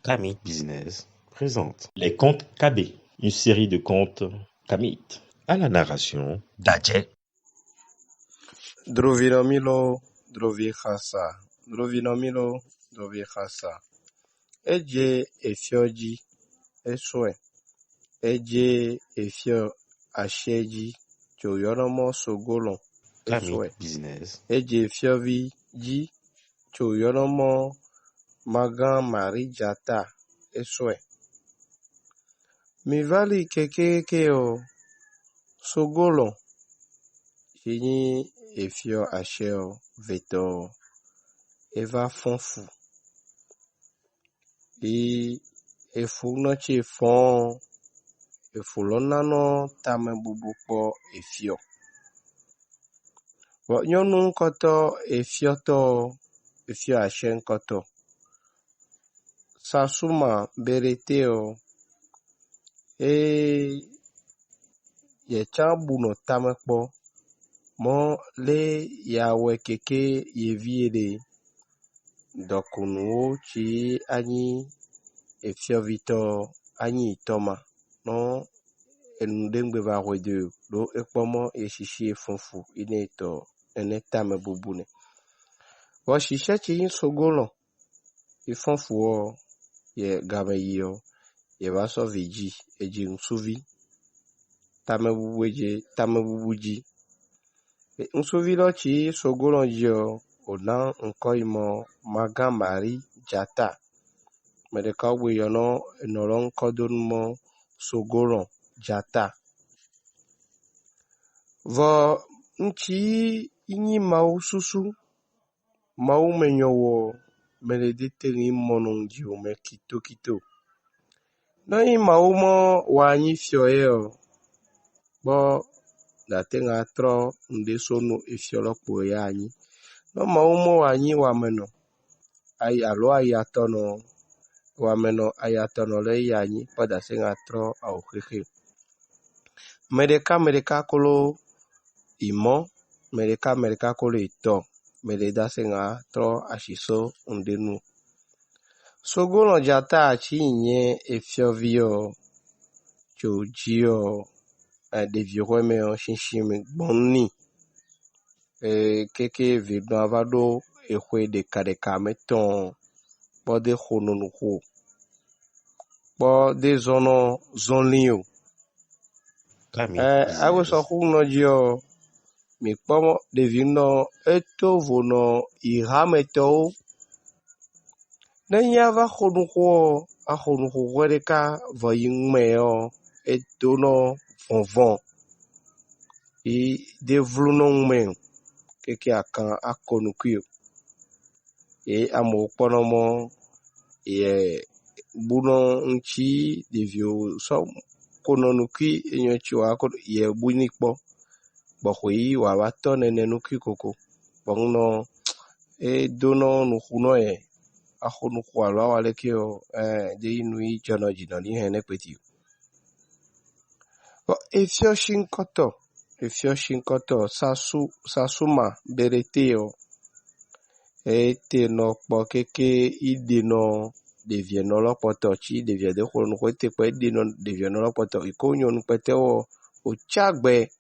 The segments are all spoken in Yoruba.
Kami Business présente les contes KB, une série de contes kamites. À la narration, Dadje. Drovinomilo, Drovichasa, Drovinomilo, Drovichasa. Eje efioji, eswe. Eje efio asheji, choyonomo sogolon, Kami eswe. Business. Eje efiovi ji, choyonomo magan marijata, eswe. Mivali kekeke o, sogolon. Chini efio asheo veto eva fonfu e efu noche fon efu lonano tame bubupo efio bo nyonu koto efio ashen koto sasuma bereteo yecha buno tame po mo le yawe keke yeviere dokunuo chi anyi efio vito anyi toma no enudengbe va redo do ekpomo eshishi efonfu ineto enetame bubune wo shishe chi sogolo efonfu o ye game yo ye va so viji eji nsuvi tame bubuji nsuvi lo chi sogolo jo ona nko imo magamari jata medeka we yono enolon kodon mo sogolo jata vo nchi inyi mau susu mau menyowo meledete ni monongi o me kito no i mau mo wanyi fioeo bo datenga tro ndesonu efiolopo ya anyi no mau mo wanyi wameno ai alo ayatono wameno ayatono le yanyi pada senga tro au hehe medeka kolo imo medeka kolo ito mededa senga tro ashiso undenu sogolo jata chinye efiovio chojio devioreme o shinshimi gbonni keke vidno avado ehwe de kadeka meton bode khononuko bo de zono zonlio Kami awo so Business. khugno jio mi pomo de vino eto vono irameto nenya va khonuko a khonuko wereka voyingmeo etono vonvon i de vluno men keke akan akonukio amo ponomo buno nchi devio so kononuki enyochiwa ko ye bunikpo bohui wa wato nenenuki koko bongno dono nukuno ahonu kwala wale kio de inui jono jino ni hene peti efio shinkoto sasuma bereteo te no po keke ideno devie no lopoto chi devie de khonu ko te pe ideno devie no lopoto ikonyo nu pete o chagbe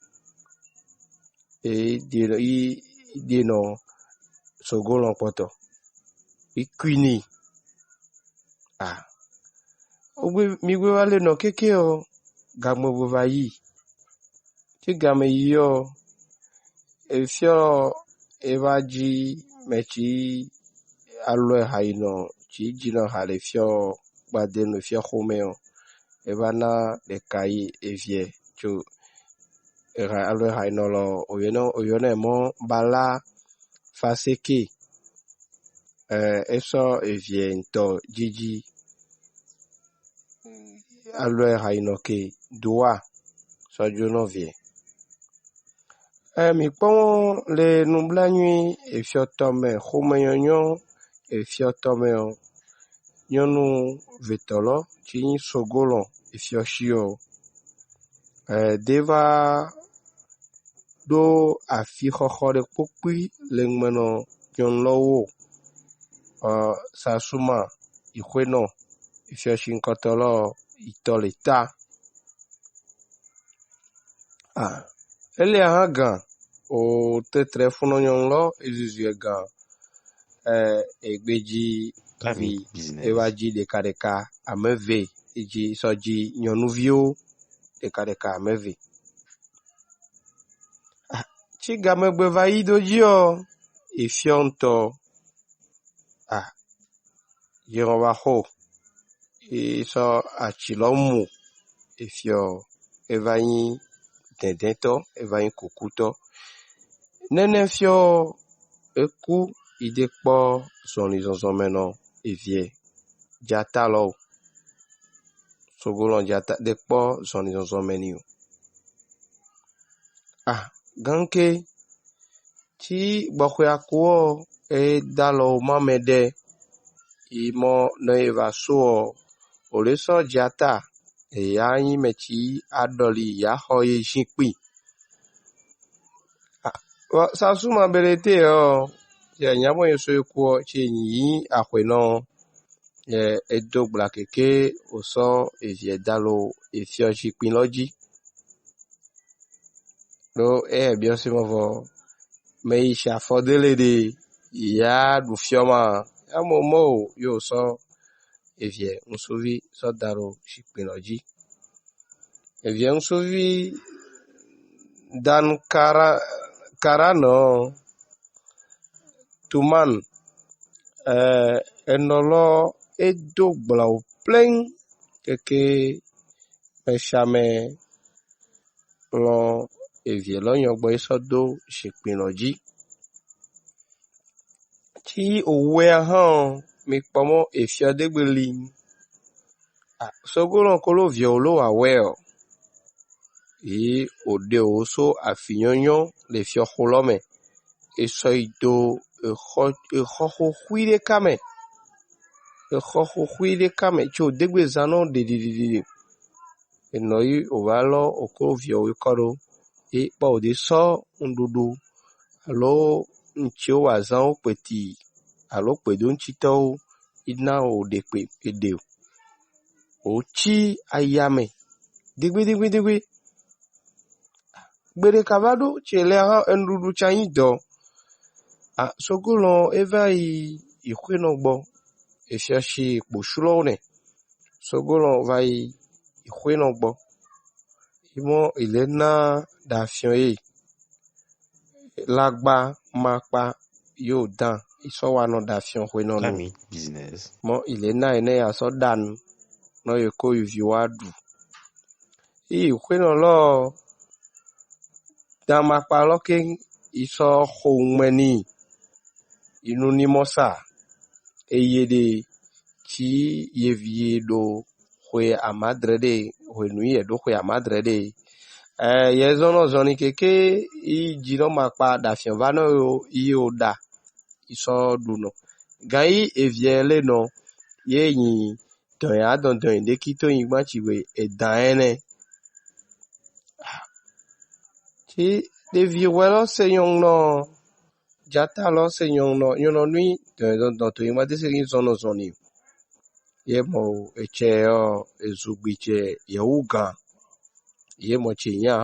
ideno sogolo poto ikwini migwe wale no keke o gamwe buvayi ti game yo efio evaji mechi alwe haino chi jino hale fio badeno fio homeo evana de kai evie chu era alwe haino lo oyeno mo bala faseke eso evie nto jiji alwe haino ke doa so jono vie mi pon le numblanui efio tome homenyonyo efio tome nyonu vetolo chi sogolo efio shio deva do afi khokhore pokpi lengmeno nyon lowo sasuma ikhweno ifioshi nkotolo itoleta. Ele ahagan o tetre funonyon lo ezuzu gan egbeji Kami vi business. ewaji dekadeka ameve iji soji nyonuvio dekadeka ameve. Chigamegbe vaidoji o ifionto yerowaho iso achilomu ifio evayin dendento evayin kokuto nene fio eku idekpo zonizonzomeno evie jata lo sogolon jata dekpo zonizonzomeni ganke ti bokyakuo dalo mamede imo no evaso oleso jata eyayi mechi adoli ya hoye shinkpi sasuma belete ya nyamo yeso ekuo chenyi akweno edogla keke oso evie dalo efio shinkpi loji lo biosimovo meisha fodele de ya dufioma ya momo yo so evie nsuvi so daro shinkpi loji evie nsuvi dan karano tuman enolo edogla o plein keke meshame lo evie lo nyogbo isodo shinkpi loji ti owe ahan mi pomo efio degbeli sogolon kolo vie olo aweo ode oso afinyonyo le fio holome eso ido ehoho huide kame ti odegbe zano de enoi ovalo okolo vie oikodo pa ode so ndudu alo nchio wazan okpeti alo kpedo nchito ina odekpe ede ochi ayame degbe gbere kavado chele ha ndudu chanyi do sogolon evai ikhwenogbo efioshi kposhulone sogolon vai ikhwenogbo imo ilena dafion lagba makpa yo dan isowa no dafion hwenonu Kami business. mo ilena ene aso dan no yeko yuviwadu ikhwenolo dan makpa loke iso houmeni inuni mosa eyede chi yevie do hwe amadrede hwe nuye do hwe amadrede yezono zoni keke ijino makpa dafion vano yo da iso duno gai eviele no yeyin doya don dekito yin gbachiwe edaene ti devie welo seyon no jata lo seyon no yono nui don to yin madese zono zoni yemo eche ezugbiche yeuga yemo chinya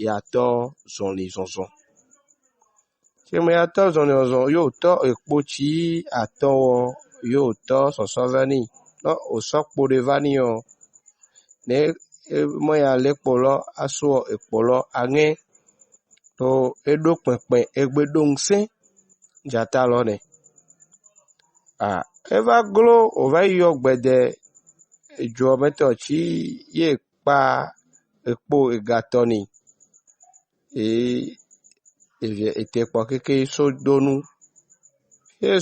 yato zoni zonzon chemo yato zoni zonzon yo to ekpochi ato yo to sosoveni no osokpo de vani ne mo ya lekpolo aso ekpolo ange to edo pẹpẹ egbedongse jata lo ne eva glo ova yo gbede ejo meto chi ye pa ekpo egatoni evie etekpo keke so donu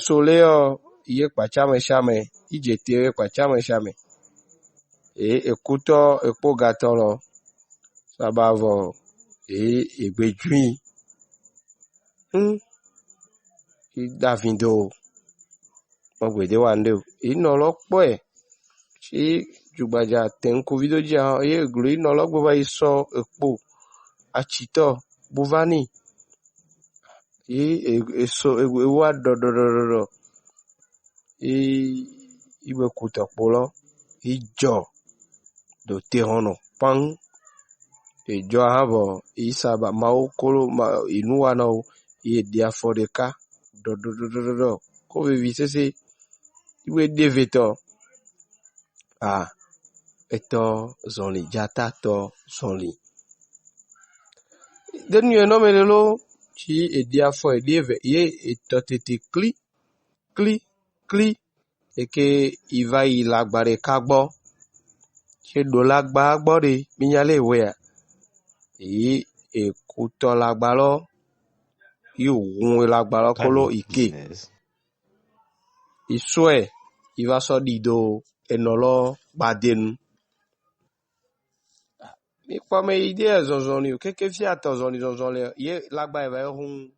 sole iye kpachame ijete kpachame ekuto ekpo gatolo sabavo egbejui davindo mogbede wande inolo po chi jugbaja tenku vidoji ye glo inolo gbo iso ekpo achito buvani eso ewa dodododo ibe kutokpolo ijo do terrono pang ijo habo isaba maokolo ma inuwa no ye dia fodeka do ko visese iwe deveto eto zonli jata to zonli den yo no melelo chi edia fo edieve ye etotete kli eke iva ilagbare kagbo che do lagba gbore minyale we yi ekuto lagbalo yo won lagbalo kolo Kamit ike business. iswe iva so dido enolo baden mi kwa me idea zonzoni o keke fi ato zoni zonzole ye lagba eva hun